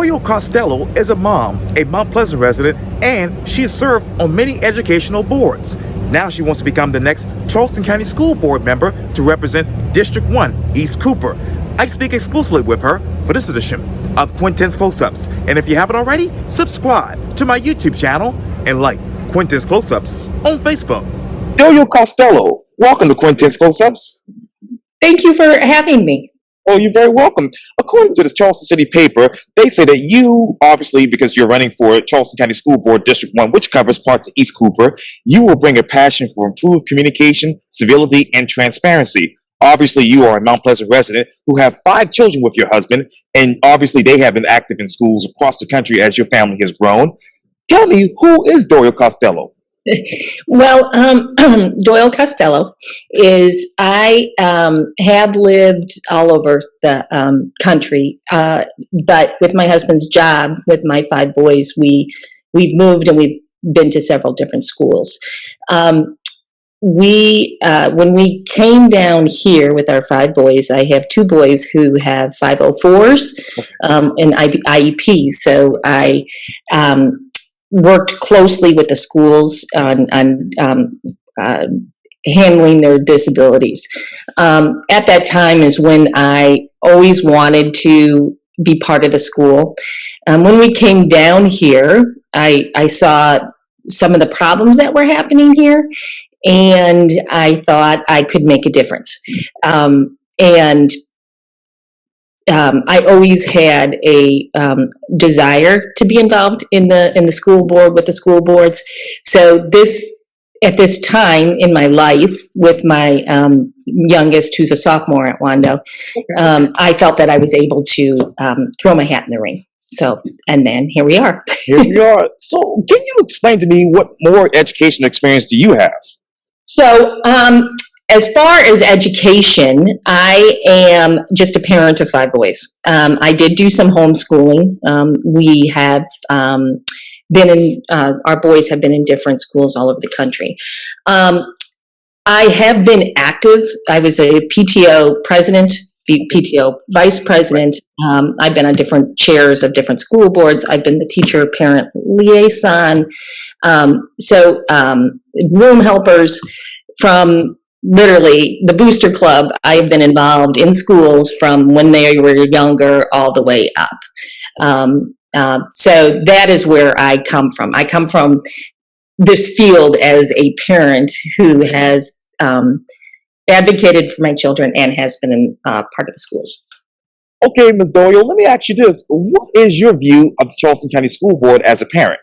Doyle Costello is a mom, a Mount Pleasant resident, and she has served on many educational boards. Now she wants to become the next Charleston County School Board member to represent District 1, East Cooper. I speak exclusively with her for this edition of Quintin's Close-Ups. And if you haven't already, subscribe to my YouTube channel and like Quintin's Close-Ups on Facebook. Doyle Costello, welcome to Quintin's Close-Ups. Thank you for having me. Oh, you're very welcome. According to the Charleston City paper, they say that you, obviously, because you're running for Charleston County School Board District 1, which covers parts of East Cooper, you will bring a passion for improved communication, civility, and transparency. Obviously, you are a Mount Pleasant resident who have 5 children with your husband, and obviously they have been active in schools across the country as your family has grown. Tell me, who is Doyle Costello? Well, Doyle Costello is, I have lived all over the country, but with my husband's job, with my 5 boys, we've moved and we've been to several different schools. When we came down here with our 5 boys, I have 2 boys who have 504s and IEPs, so I worked closely with the schools on handling their disabilities. At that time is when I always wanted to be part of the school. When we came down here, I saw some of the problems that were happening here, and I thought I could make a difference. I always had a desire to be involved in the school board, with the school boards. So at this time in my life, with my youngest, who's a sophomore at Wando, I felt that I was able to throw my hat in the ring. So, and then here we are. Here we are. So can you explain to me what more educational experience do you have? So, as far as education, I am just a parent of 5 boys. I did do some homeschooling. We have been in, our boys have been in different schools all over the country. I have been active. I was a PTO president, PTO vice president. I've been on different chairs of different school boards. I've been the teacher-parent liaison. Room helpers from literally the booster club. I've been involved in schools from when they were younger all the way up. So that is where I come from. I come from this field as a parent who has advocated for my children and has been in part of the schools. Okay, Ms. Doyle, let me ask you this. What is your view of the Charleston County School Board as a parent?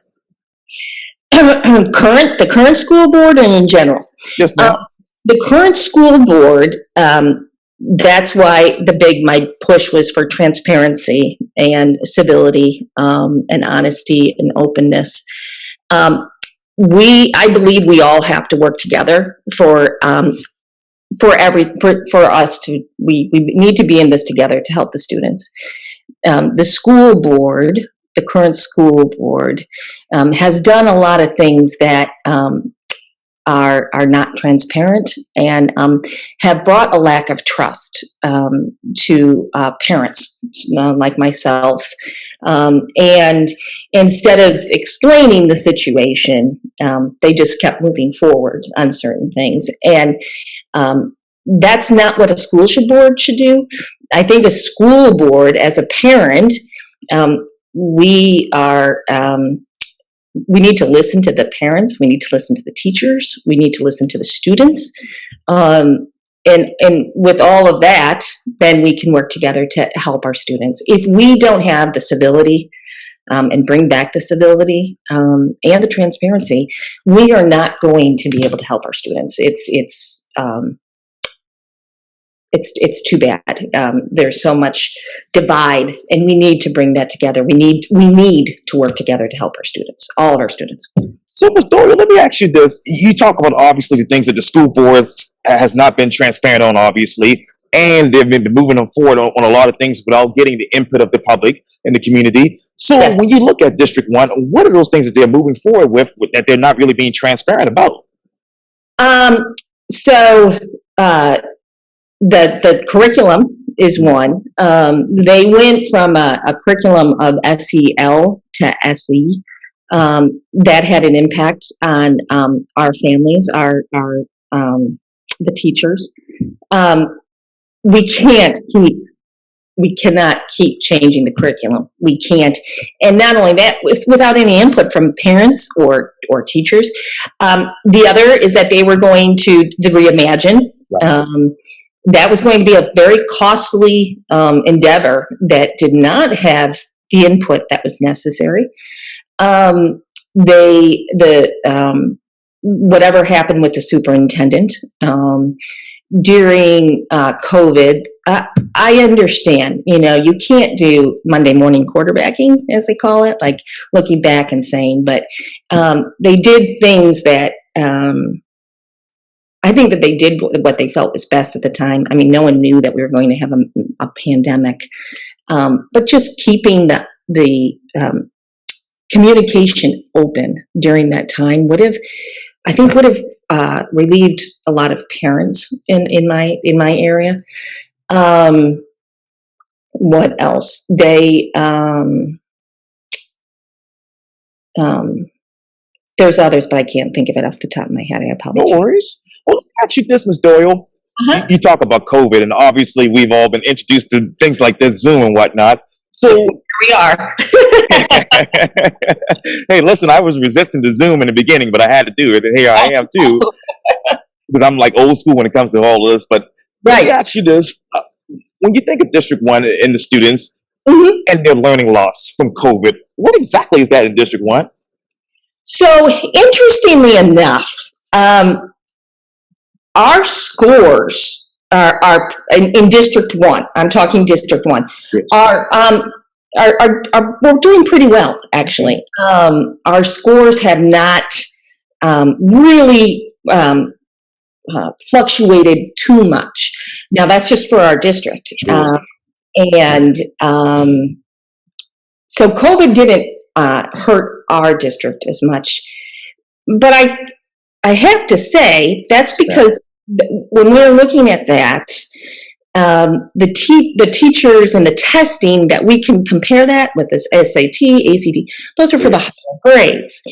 The current school board, and in general? Just now. The current school board, that's why my push was for transparency and civility and honesty and openness. I believe we all have to work together for us to, we need to be in this together to help the students. The school board, the current school board, has done a lot of things that are not transparent and have brought a lack of trust to parents like myself. And instead of explaining the situation, they just kept moving forward on certain things. And that's not what a school board should do. I think a school board, as a parent, we need to listen to the parents. We need to listen to the teachers. We need to listen to the students. And with all of that, then we can work together to help our students. If we don't have the civility and bring back the civility and the transparency, we are not going to be able to help our students. It's too bad. There's so much divide, and we need to bring that together. We need to work together to help our students, all of our students. So, Ms. Doyle, let me ask you this. You talk about, obviously, the things that the school boards has not been transparent on, obviously, and they've been moving them forward on a lot of things without getting the input of the public and the community. So yes. When you look at District 1, what are those things that they're moving forward with that they're not really being transparent about? The curriculum is one. They went from a curriculum of SEL to SE. That had an impact on our families, our the teachers. We cannot keep changing the curriculum. We can't. And not only that, without any input from parents or teachers. The other is that they were going to the Reimagine. Right. That was going to be a very costly endeavor that did not have the input that was necessary. Whatever happened with the superintendent during COVID, I understand, you can't do Monday morning quarterbacking, as they call it, like looking back and saying, but they did things that I think that they did what they felt was best at the time. I mean, no one knew that we were going to have a pandemic, but just keeping the communication open during that time would have relieved a lot of parents in my area. What else? There's others, but I can't think of it off the top of my head. I apologize. No worries. Well, let me ask you this, Ms. Doyle. Uh-huh. You talk about COVID, and obviously we've all been introduced to things like this, Zoom and whatnot. So here we are. Hey, listen, I was resistant to Zoom in the beginning, but I had to do it, and here I am too. Because I'm like old school when it comes to all of this. But let me ask you this: when you think of District 1 and the students and their learning loss from COVID, what exactly is that in District 1? So, interestingly enough, our scores are in District 1. I'm talking District 1. Yes. We're doing pretty well, actually. Our scores have not really fluctuated too much. Now, that's just for our district. Sure. So COVID didn't hurt our district as much. But I have to say, that's because when we're looking at that, the teachers and the testing, that we can compare that with this SAT, ACT, those are for the higher grades.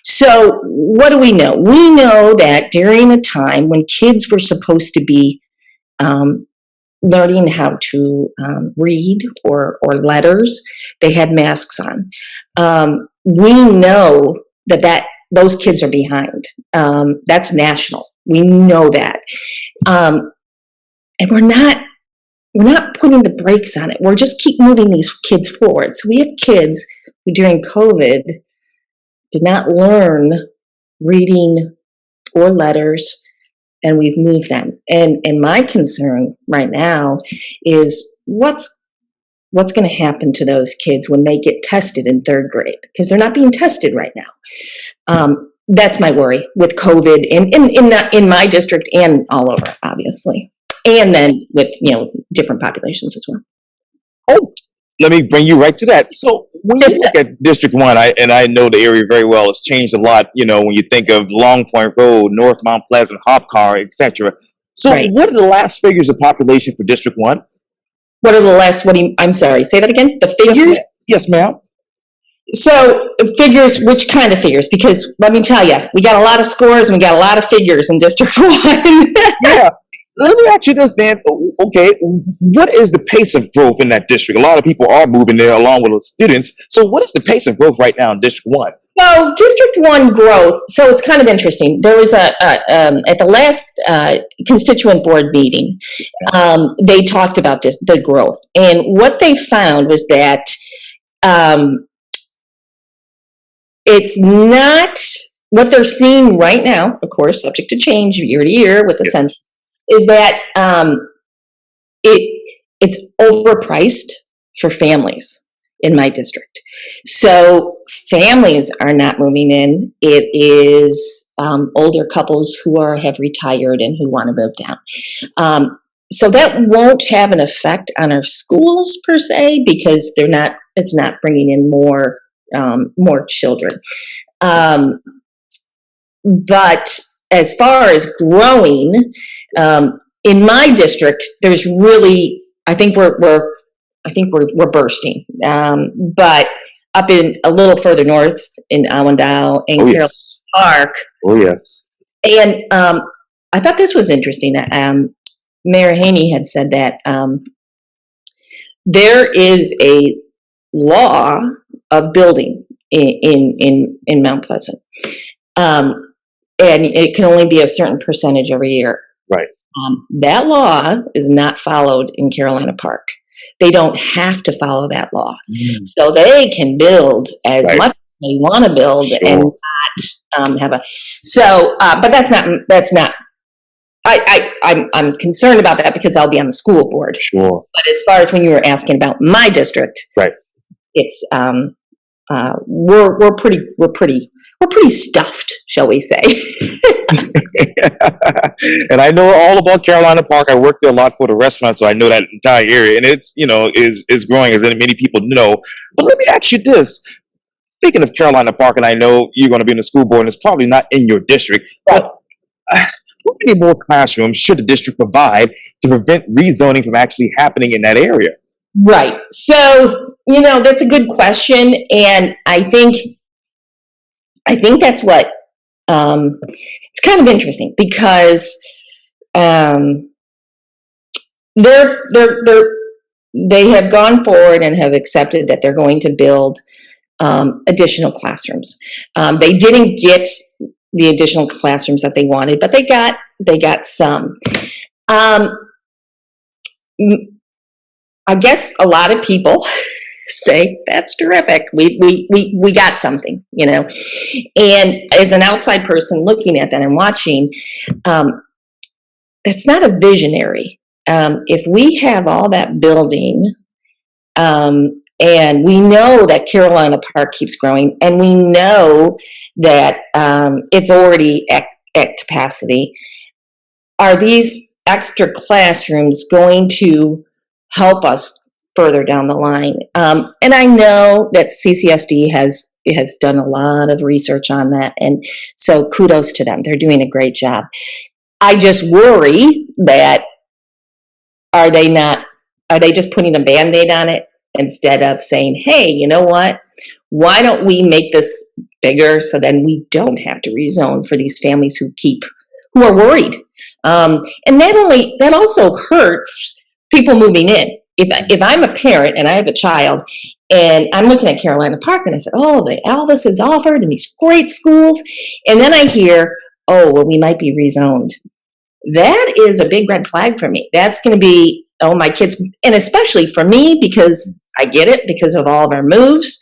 So what do we know? We know that during a time when kids were supposed to be learning how to read or letters, they had masks on. We know that those kids are behind. That's national. We know that. And we're not putting the brakes on it. We're just keep moving these kids forward. So we have kids who during COVID did not learn reading or letters, and we've moved them. And my concern right now is what's going to happen to those kids when they get tested in third grade, because they're not being tested right now. That's my worry with COVID in my district and all over, obviously. And then with, different populations as well. Oh, let me bring you right to that. So when you look at District 1, I know the area very well, it's changed a lot, when you think of Long Point Road, North Mount Pleasant, Hopcar, etc. So What are the last figures of population for District 1? What are the last, I'm sorry, say that again? The figures? Yes, ma'am. So figures, which kind of figures? Because let me tell you, we got a lot of scores and we got a lot of figures in District 1. Yeah. Let me ask you this, man. Okay, what is the pace of growth in that district? A lot of people are moving there along with the students. So what is the pace of growth right now in District 1? So District 1 growth, so it's kind of interesting. There was at the last constituent board meeting, they talked about the growth. And what they found was that it's not what they're seeing right now, of course, subject to change year to year with the census, is that it's overpriced for families in my district. So families are not moving in. It is older couples who have retired and who want to move down. So that won't have an effect on our schools per se, because it's not bringing in more children. But as far as growing, in my district, there's really I think we're bursting. But up in a little further north in Allendale and Carroll yes. Park. Oh, yes. And I thought this was interesting. Mayor Haney had said that there is a law of building in Mount Pleasant, and it can only be a certain percentage every year. Right. That law is not followed in Carolina Park. They don't have to follow that law, so they can build as much as they want to build and not have a. So, but that's not. I'm concerned about that because I'll be on the school board. Sure. But as far as when you were asking about my district, right, it's we're pretty stuffed, shall we say? And I know all about Carolina Park. I worked there a lot for the restaurant, so I know that entire area, and it's is growing, as many people know. But let me ask you this: speaking of Carolina Park, and I know you're going to be in the school board, and it's probably not in your district, but how many more classrooms should the district provide to prevent rezoning from actually happening in that area? Right. So, that's a good question. And I think that's what, it's kind of interesting because, they have gone forward and have accepted that they're going to build, additional classrooms. They didn't get the additional classrooms that they wanted, but they got some. I guess a lot of people say that's terrific. We got something, And as an outside person looking at that and watching, that's not a visionary. If we have all that building, and we know that Carolina Park keeps growing, and we know that it's already at capacity, are these extra classrooms going to help us further down the line? And I know that CCSD has done a lot of research on that, and so kudos to them. They're doing a great job. I just worry that are they just putting a Band-Aid on it instead of saying, hey, you know what? Why don't we make this bigger so then we don't have to rezone for these families who are worried? And that also hurts people moving in. If I'm a parent and I have a child and I'm looking at Carolina Park and I said, oh, the Alvis is offered in these great schools. And then I hear, oh, well, we might be rezoned. That is a big red flag for me. That's going to be, oh, my kids, and especially for me, because I get it, because of all of our moves,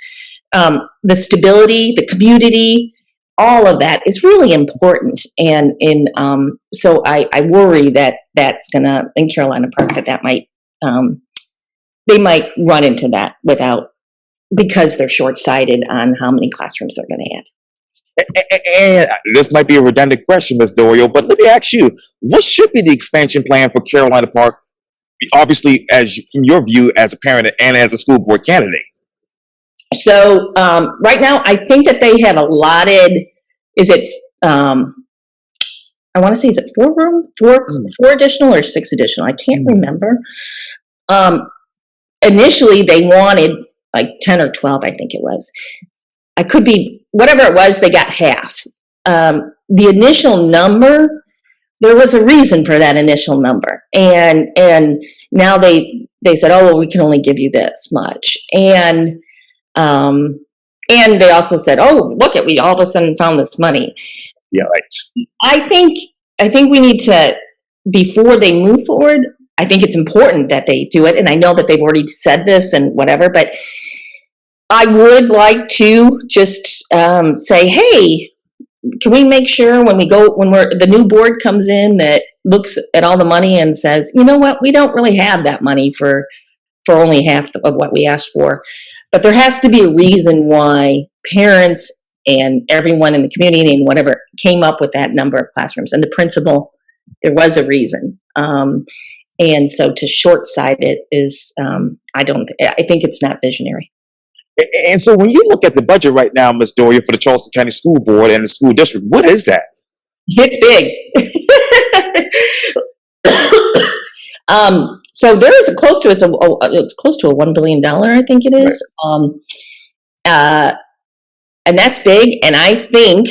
the stability, the community, all of that is really important. And so I worry that that's going to, in Carolina Park, that might, they might run into that because they're short-sighted on how many classrooms they're going to add. And this might be a redundant question, Ms. Doyle, but let me ask you, what should be the expansion plan for Carolina Park, obviously, from your view as a parent and as a school board candidate? So right now, I think that they have allotted, I want to say, is it 4 additional or 6 additional? I can't remember. Initially, they wanted like 10 or 12, I think it was. I could be, whatever it was, they got half. The initial number, there was a reason for that initial number. And now they said, oh, well, we can only give you this much. And they also said, oh, look we all of a sudden found this money. Yeah, right. I think we need to, before they move forward, I think it's important that they do it. And I know that they've already said this and whatever, but I would like to just say, hey, can we make sure when the new board comes in that looks at all the money and says, you know what, we don't really have that money for only half of what we asked for. But there has to be a reason why parents and everyone in the community and whatever came up with that number of classrooms. And the principal, there was a reason. And so to short-sight it is, I think it's not visionary. And so when you look at the budget right now, Ms. Doyle, for the Charleston County School Board and the school district, what is that? It's big. So there is it's close to a $1 billion, I think it is. Right. And that's big. And I think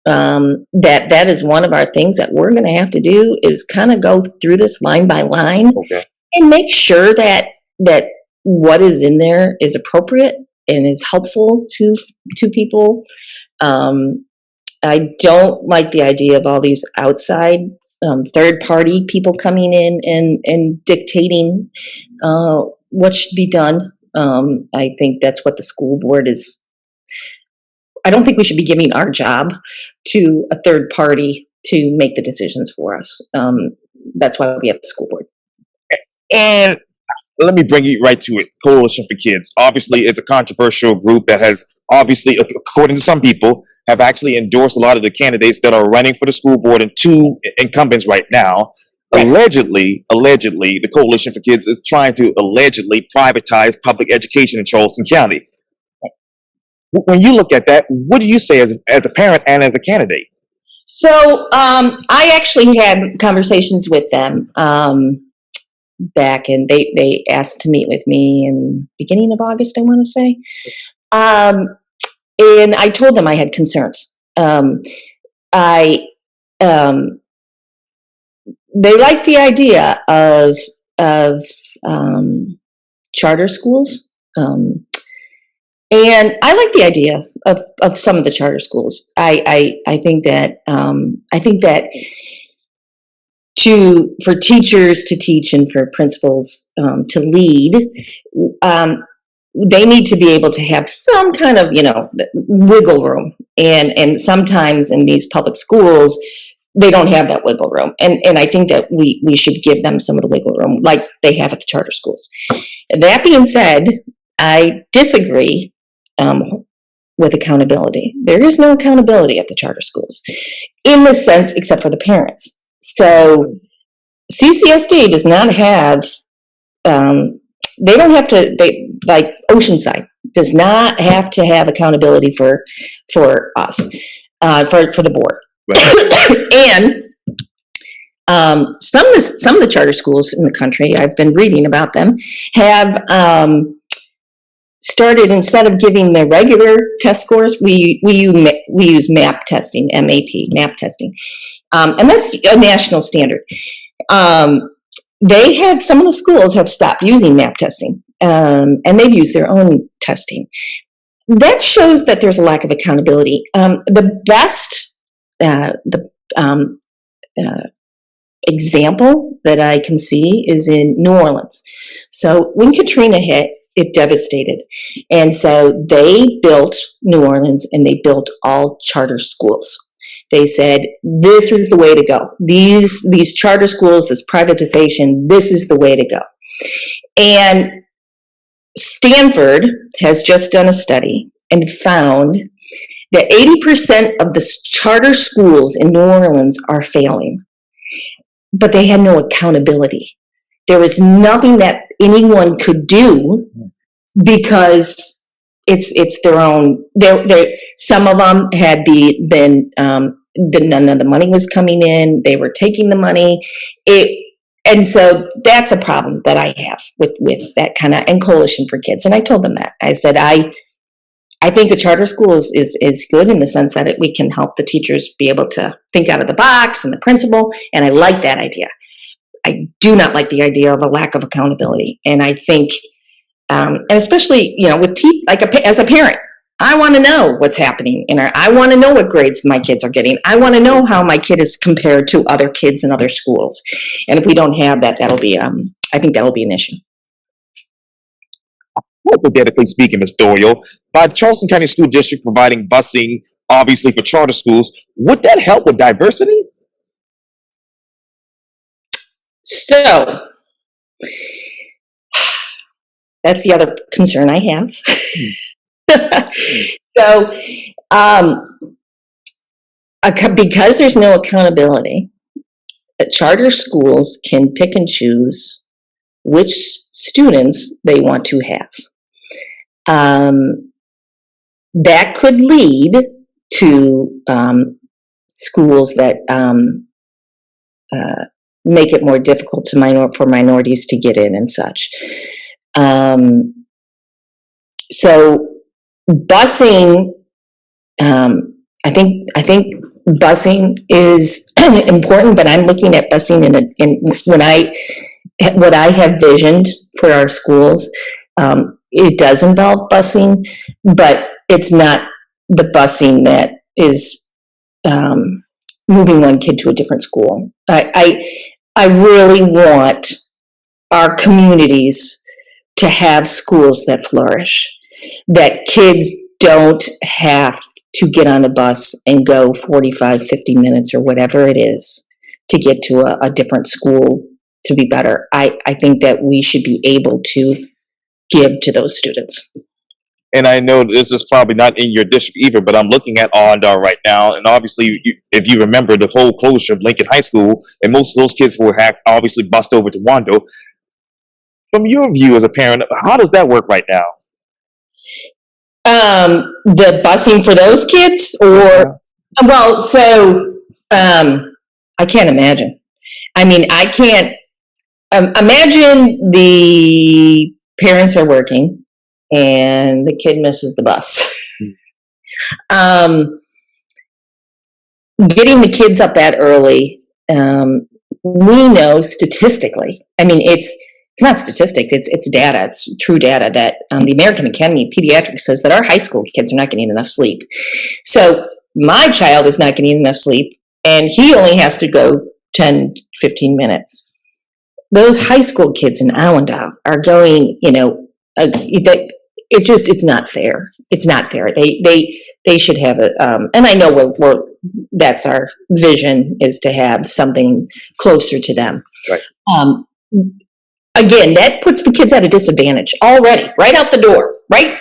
that is one of our things that we're going to have to do is kind of go through this line by line and make sure that what is in there is appropriate and is helpful to people. I don't like the idea of all these outside third-party people coming in and dictating what should be done. I think that's what the school board is. I don't think we should be giving our job to a third party to make the decisions for us. That's why we have the school board. And let me bring you right to it. Coalition for Kids. Obviously, it's a controversial group that has obviously, according to some people, have actually endorsed a lot of the candidates that are running for the school board and 2 incumbents right now. Right. Allegedly, the Coalition for Kids is trying to allegedly privatize public education in Charleston County. When you look at that, what do you say as a parent and as a candidate? So I actually had conversations with them back, and they asked to meet with me in beginning of August, I want to say. And I told them I had concerns. They like the idea of charter schools. And I like the idea of some of the charter schools. I think that for teachers to teach and for principals to lead, they need to be able to have some kind of wiggle room. And sometimes in these public schools, they don't have that wiggle room. And I think that we should give them some of the wiggle room like they have at the charter schools. That being said, I disagree with accountability. There is no accountability at the charter schools in the sense, except for the parents. So CCSD does not have, they don't have to, like Oceanside does not have to have accountability for us, for the board. Right. And some of the charter schools in the country, I've been reading about them, have started, instead of giving the regular test scores, we use MAP testing, MAP testing, and that's a national standard. They have, some of the schools have stopped using MAP testing, and they've used their own testing. That shows that there's a lack of accountability. The best example that I can see is in New Orleans. So when Katrina hit, it devastated. And so they built New Orleans, and they built all charter schools. They said, this is the way to go. These charter schools, this privatization, this is the way to go. And Stanford has just done a study and found that 80% of the charter schools in New Orleans are failing. But they had no accountability. There was nothing that anyone could do because it's their own. Some of them had been none of the money was coming in. They were taking the money. And so that's a problem that I have with that kind of, and Coalition for Kids. And I told them that. I said, I think the charter schools is good in the sense that we can help the teachers be able to think out of the box, and the principal, and I like that idea. I do not like the idea of a lack of accountability. And I think, and especially, with as a parent, I want to know what's happening I want to know what grades my kids are getting. I want to know how my kid is compared to other kids in other schools. And if we don't have that, I think that'll be an issue. Hypothetically speaking, Ms. Doyle, by the Charleston County School District providing busing, obviously, for charter schools, would that help with diversity? So, that's the other concern I have. So, because there's no accountability, charter schools can pick and choose which students they want to have. That could lead to schools that make it more difficult for minorities to get in and such. So busing, I think busing is important, but I'm looking at busing what I have visioned for our schools. It does involve busing, but it's not the busing that is moving one kid to a different school. I really want our communities to have schools that flourish, that kids don't have to get on a bus and go 45, 50 minutes or whatever it is to get to a different school to be better. I think that we should be able to give to those students. And I know this is probably not in your district either, but I'm looking at Allendale right now, and obviously, if you remember the whole closure of Lincoln High School, and most of those kids were obviously bused over to Wando. From your view as a parent, how does that work right now? The busing for those kids, or well, so I can't imagine. I mean, I can't imagine the parents are working and the kid misses the bus. Getting the kids up that early, we know statistically, I mean, it's not statistic, it's data, it's true data that the American Academy of Pediatrics says that our high school kids are not getting enough sleep. So my child is not getting enough sleep, and he only has to go 10, 15 minutes. Those high school kids in Allendale are going, it's not fair. It's not fair. They should have and I know that's our vision, is to have something closer to them. Right. Again, that puts the kids at a disadvantage already, right out the door, right?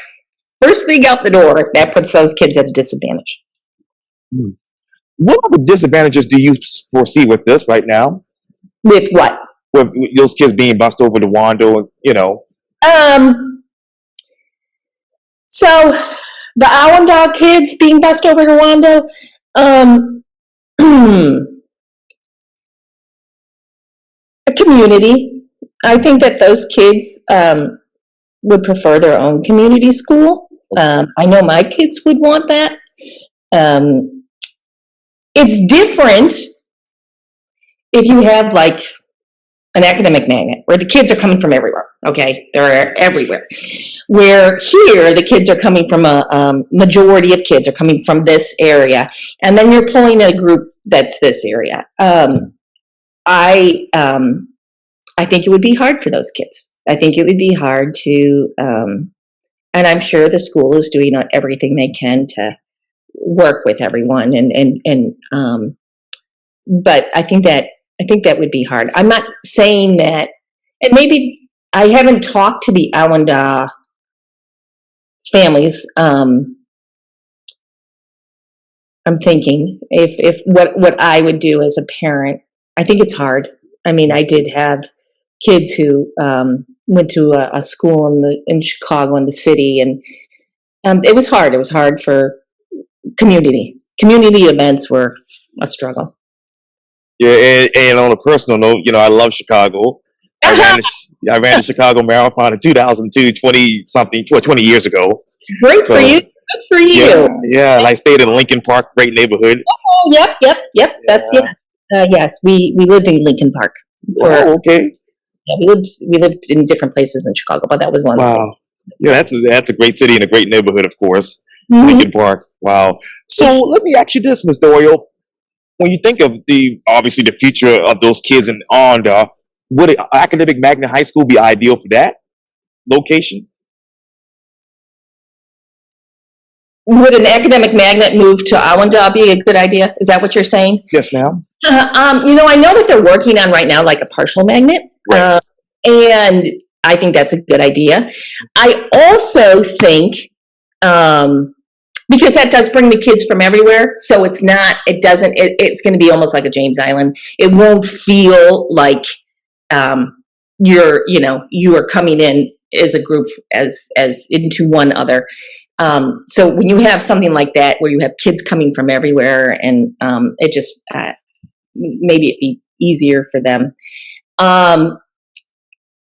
First thing out the door, that puts those kids at a disadvantage. What other disadvantages do you foresee with this right now? With what? With those kids being bused over to Wando, So the Allendale kids being bused over to Wando, a community. I think that those kids would prefer their own community school. I know my kids would want that. It's different if you have like an academic magnet where the kids are coming from everywhere. Okay, they're everywhere. Where here the kids are coming from a majority of kids are coming from this area, and then you're pulling a group that's this area. I think it would be hard for those kids. I think it would be hard to, and I'm sure the school is doing everything they can to work with everyone, but I think that would be hard. I'm not saying that, and maybe I haven't talked to the Allendale families. I'm thinking if what I would do as a parent. I think it's hard. I mean, I did have kids who went to a school in Chicago, in the city, and it was hard. It was hard for community events were a struggle. Yeah, and on a personal note, I love Chicago. I ran the Chicago Marathon in 2002, 20 years ago. Great for you. Good for you. Yeah, and I stayed in Lincoln Park, great neighborhood. Oh, yep. That's yes. We lived in Lincoln Park. Okay. Yeah, we lived in different places in Chicago, but that was one. Wow. Yeah, that's a great city and a great neighborhood, of course. Mm-hmm. Lincoln Park. Wow. So let me ask you this, Ms. Doyle. When you think of obviously the future of those kids in Allendale, would an academic magnet high school be ideal for that location? Would an academic magnet move to Allendale be a good idea? Is that what you're saying? Yes, ma'am. I know that they're working on right now like a partial magnet, right. And I think that's a good idea. I also think because that does bring the kids from everywhere, so it's going to be almost like a James Island. It won't feel like you are coming in as a group as into one other. So when you have something like that where you have kids coming from everywhere, and it just maybe it'd be easier for them. I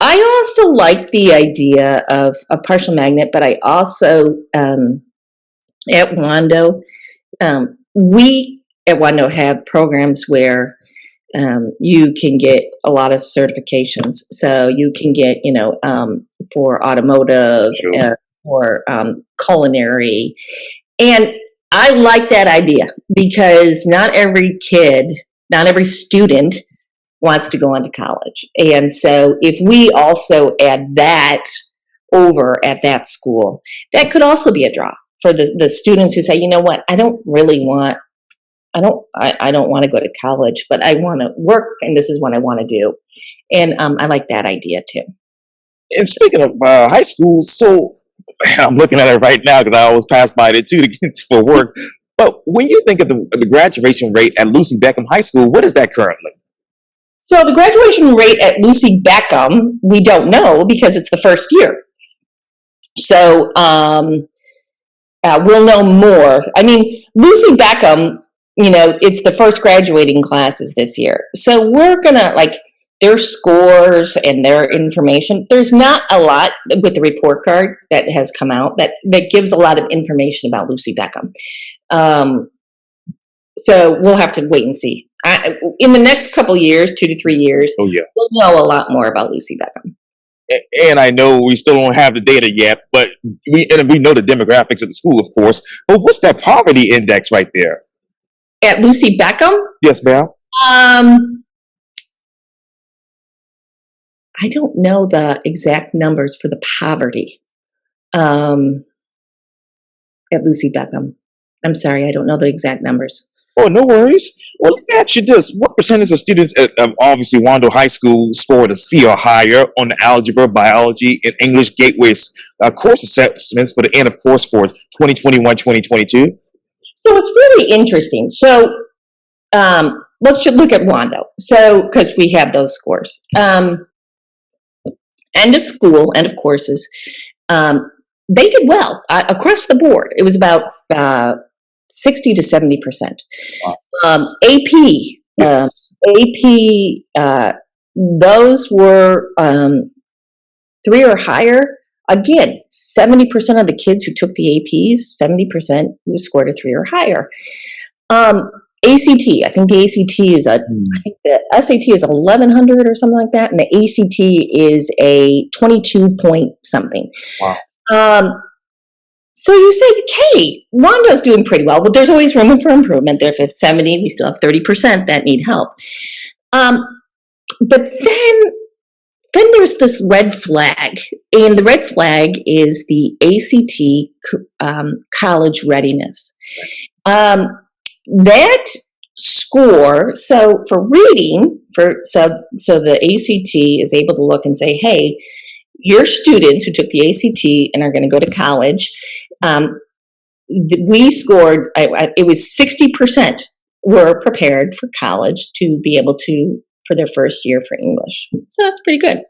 also like the idea of a partial magnet, but I also, at Wando, we at Wando have programs where you can get a lot of certifications. So you can get, for automotive, Sure. or culinary. And I like that idea because not every student wants to go on to college. And so if we also add that over at that school, that could also be a draw for the students who say, you know what, I don't want to go to college, but I want to work and this is what I want to do. And I like that idea too. And speaking of high school, so I'm looking at it right now because I always pass by it too to get for work. But when you think of the graduation rate at Lucy Beckham High School, what is that currently? So the graduation rate at Lucy Beckham, we don't know because it's the first year. So we'll know more. I mean, Lucy Beckham, it's the first graduating classes this year. So we're going to, their scores and their information. There's not a lot with the report card that has come out that gives a lot of information about Lucy Beckham. So we'll have to wait and see. In the next couple years, 2 to 3 years, Oh yeah, we'll know a lot more about Lucy Beckham. and I know we still don't have the data yet, but we know the demographics of the school, of course. But what's that poverty index right there? At Lucy Beckham? Yes, ma'am. I don't know the exact numbers for the poverty at Lucy Beckham. I'm sorry, I don't know the exact numbers. Oh, no worries. Well, let me ask you this. What percentage of students at obviously Wando High School scored a C or higher on the algebra, biology, and English gateways course assessments for the end of course for 2021-2022? So it's really interesting. So let's just look at Wando. So, because we have those scores. End of school, end of courses, they did well across the board. It was about 60 to 70%. Wow. AP, Yes. those were 3 or higher. Again, 70% of the kids who took the APs, 70% who scored a 3 or higher. ACT, I think the ACT is I think the SAT is 1100 or something like that, and the ACT is a 22 point something. Wow. So you say, hey, Wando's doing pretty well, but there's always room for improvement. If it's 70, we still have 30% that need help. But then there's this red flag, and the red flag is the ACT college readiness. That score, so for reading, so the ACT is able to look and say, hey, your students who took the ACT and are going to go to college, we scored, it was 60% were prepared for college to be able to, for their first year for English. So that's pretty good.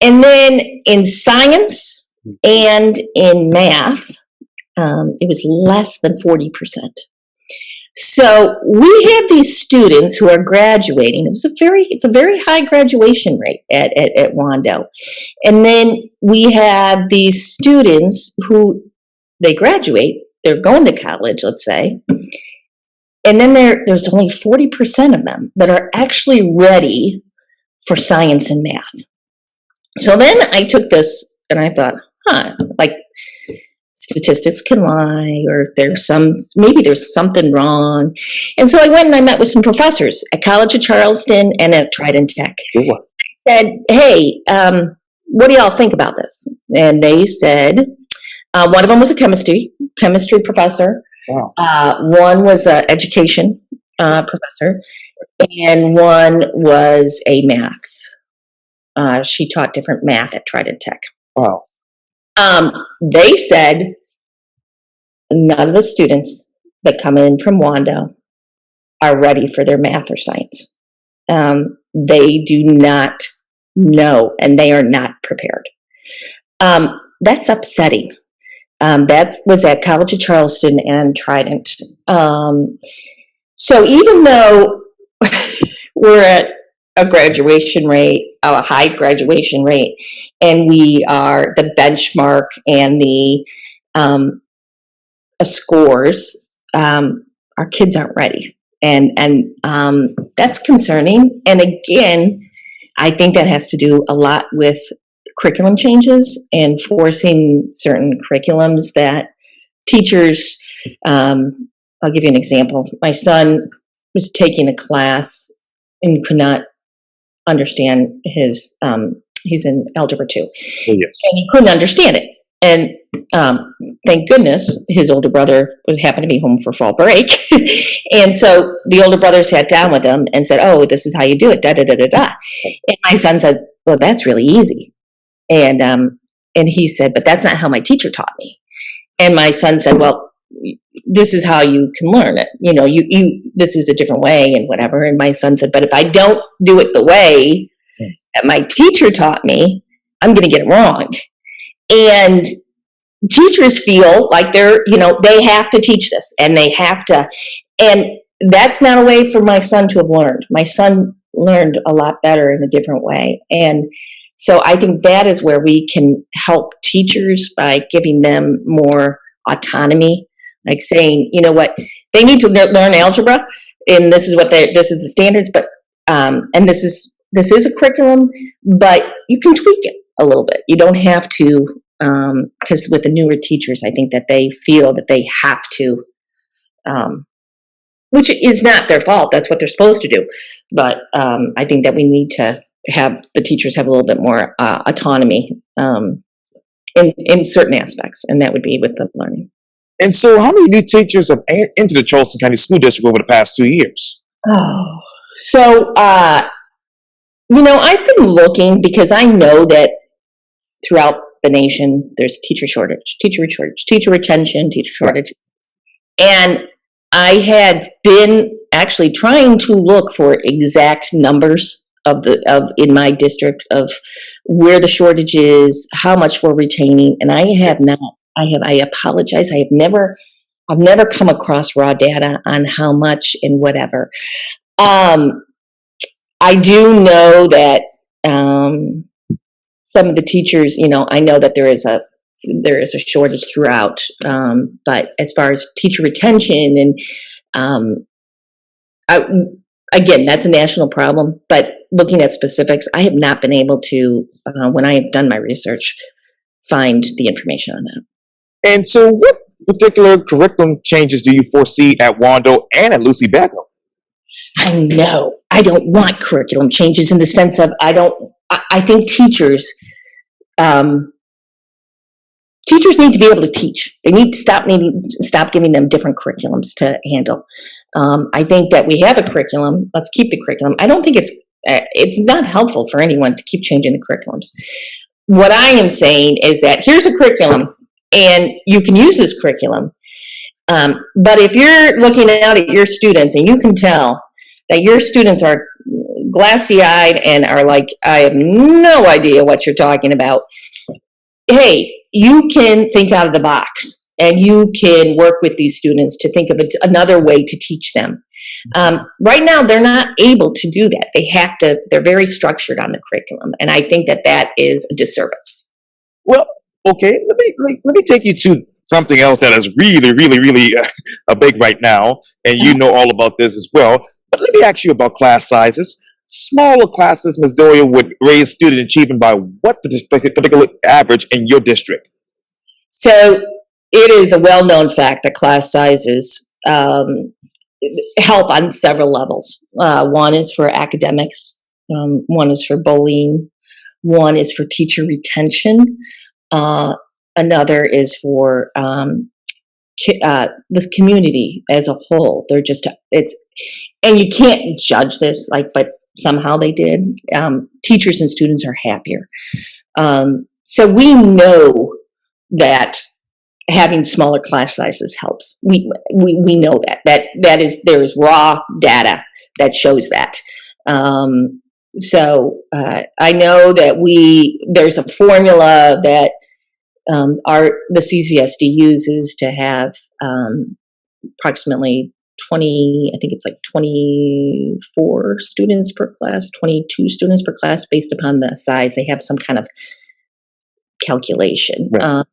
And then in science and in math, it was less than 40%. So we have these students who are graduating. It's a very high graduation rate at Wando. And then we have these students who they graduate, they're going to college, let's say, and then there's only 40% of them that are actually ready for science and math. So then I took this and I thought, statistics can lie, or maybe there's something wrong. And so I went and I met with some professors at College of Charleston and at Trident Tech. Sure. I said, hey, what do y'all think about this? And they said, one of them was a chemistry professor. Wow. One was an education professor, and one was a math. She taught different math at Trident Tech. Wow. They said none of the students that come in from Wando are ready for their math or science. They do not know, and they are not prepared. That's upsetting. That was at College of Charleston and Trident. So even though we're at a graduation rate, a high graduation rate, and we are the benchmark and the scores. Our kids aren't ready, and that's concerning. And again, I think that has to do a lot with curriculum changes and forcing certain curriculums that teachers. I'll give you an example. My son was taking a class and could not understand his, he's in Algebra 2. Oh, yes. And he couldn't understand it. And thank goodness his older brother happened to be home for fall break. And so the older brother sat down with him and said, oh, this is how you do it, da, da, da, da, da. And my son said, well, that's really easy. And he said, but that's not how my teacher taught me. And my son said, well, this is how you can learn it. You know, this is a different way and whatever. And my son said, but if I don't do it the way that my teacher taught me, I'm going to get it wrong. And teachers feel like they have to teach this and they have to, and that's not a way for my son to have learned. My son learned a lot better in a different way. And so I think that is where we can help teachers by giving them more autonomy, like saying, you know what, they need to learn algebra, and this is the standards, but and this is a curriculum, but you can tweak it a little bit. You don't have to, because with the newer teachers, I think that they feel that they have to, which is not their fault. That's what they're supposed to do. But I think that we need to have the teachers have a little bit more autonomy in certain aspects, and that would be with the learning. And so how many new teachers have entered the Charleston County School District over the past 2 years? Oh, so, I've been looking because I know that throughout the nation, there's teacher retention, teacher shortage. And I had been actually trying to look for exact numbers of in my district of where the shortage is, how much we're retaining, and I have not. I apologize. I've never come across raw data on how much and whatever. I do know that some of the teachers, I know that there is a shortage throughout. But as far as teacher retention and again, that's a national problem. But looking at specifics, I have not been able to, when I have done my research, find the information on that. And so what particular curriculum changes do you foresee at Wando and at Lucy Beckham? I know. I don't want curriculum changes in the sense of I think teachers need to be able to teach. They need to stop giving them different curriculums to handle. I think that we have a curriculum. Let's keep the curriculum. I don't think it's not helpful for anyone to keep changing the curriculums. What I am saying is that here's a curriculum, and you can use this curriculum. But if you're looking out at your students and you can tell that your students are glassy-eyed and are like, I have no idea what you're talking about, hey, you can think out of the box and you can work with these students to think of another way to teach them. Right now, they're not able to do that. They're very structured on the curriculum. And I think that is a disservice. Well, okay, let me take you to something else that is really, really, really big right now. And you know all about this as well. But let me ask you about class sizes. Smaller classes, Ms. Doyle, would raise student achievement by what particular average in your district? So it is a well-known fact that class sizes help on several levels. One is for academics. One is for bullying. One is for teacher retention. Another is for the community as a whole. And you can't judge this, but somehow they did. Teachers and students are happier. So we know that having smaller class sizes helps. We know there is raw data that shows that. So I know that there's a formula that the CCSD uses to have approximately 20, I think it's like 24 students per class, 22 students per class, based upon the size. They have some kind of calculation. Right.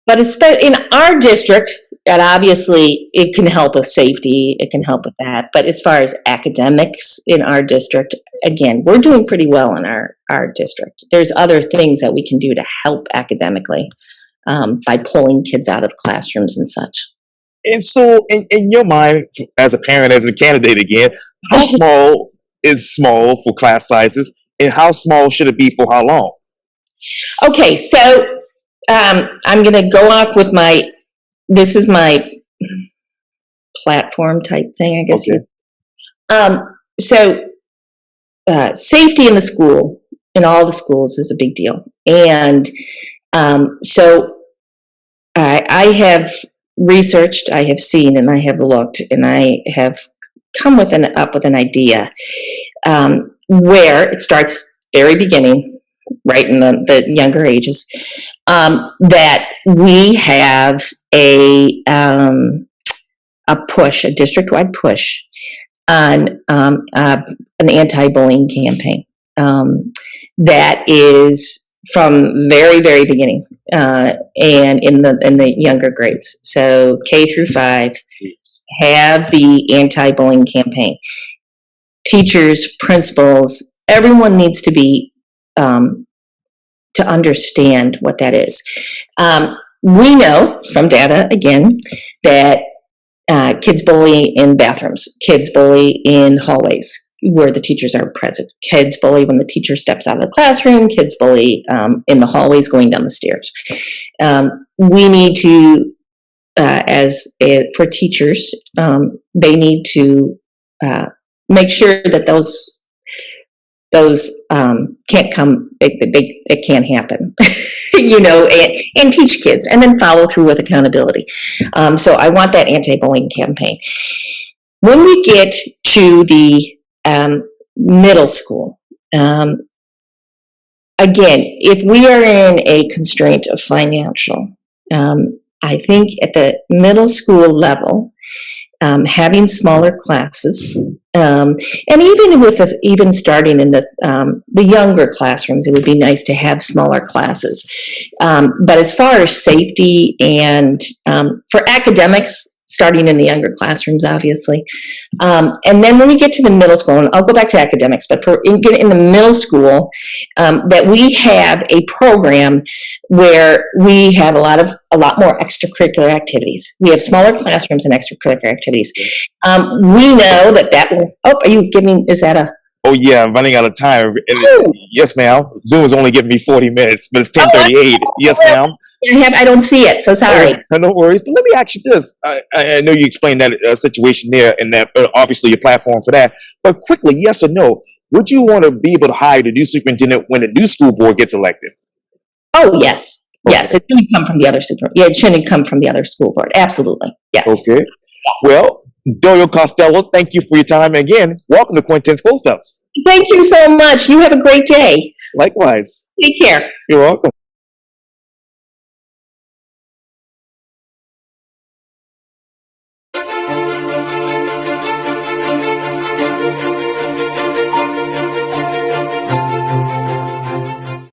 But in our district, and obviously it can help with safety, it can help with that. But as far as academics in our district, again, we're doing pretty well in our district. There's other things that we can do to help academically by pulling kids out of classrooms and such. And so, in your mind, as a parent, as a candidate again, how small is small for class sizes, and how small should it be for how long? Okay, so I'm going to go off with this is my platform type thing, I guess. Okay. Safety in the school, in all the schools, is a big deal. And so I have researched, I have seen, and I have looked, and I have come up with an idea where it starts very beginning, right in the younger ages, that we have a push, a district-wide push on an anti-bullying campaign that is from very, very beginning, and in the younger grades. So K through 5 have the anti-bullying campaign. Teachers, principals, everyone needs to be to understand what that is. We know from data, again, that kids bully in bathrooms, kids bully in hallways where the teachers are present, kids bully when the teacher steps out of the classroom, kids bully in the hallways going down the stairs. We need to, for teachers, they need to make sure that those can't come, it can't happen, and teach kids, and then follow through with accountability. So I want that anti-bullying campaign. When we get to the middle school, again, if we are in a constraint of financial, I think at the middle school level, having smaller classes, and even starting in the younger classrooms, it would be nice to have smaller classes. But as far as safety and for academics, starting in the younger classrooms, obviously. And then when we get to the middle school, and I'll go back to academics, but in the middle school, that we have a program where we have a lot more extracurricular activities. We have smaller classrooms and extracurricular activities. We know that will, is that a? Oh yeah, I'm running out of time. Yes, ma'am. Zoom is only giving me 40 minutes, but it's 10:38. Yes, ma'am. I don't see it, so sorry. No worries. But let me ask you this. I know you explained that situation there, and that obviously your platform for that. But quickly, yes or no, would you want to be able to hire the new superintendent when the new school board gets elected? Oh, yes. Okay. Yes, it shouldn't come from the other it shouldn't come from the other school board. Absolutely. Yes. Okay. Yes. Well, Doyle Costello, thank you for your time. And again, welcome to Quintin's Close-Ups. Thank you so much. You have a great day. Likewise. Take care. You're welcome.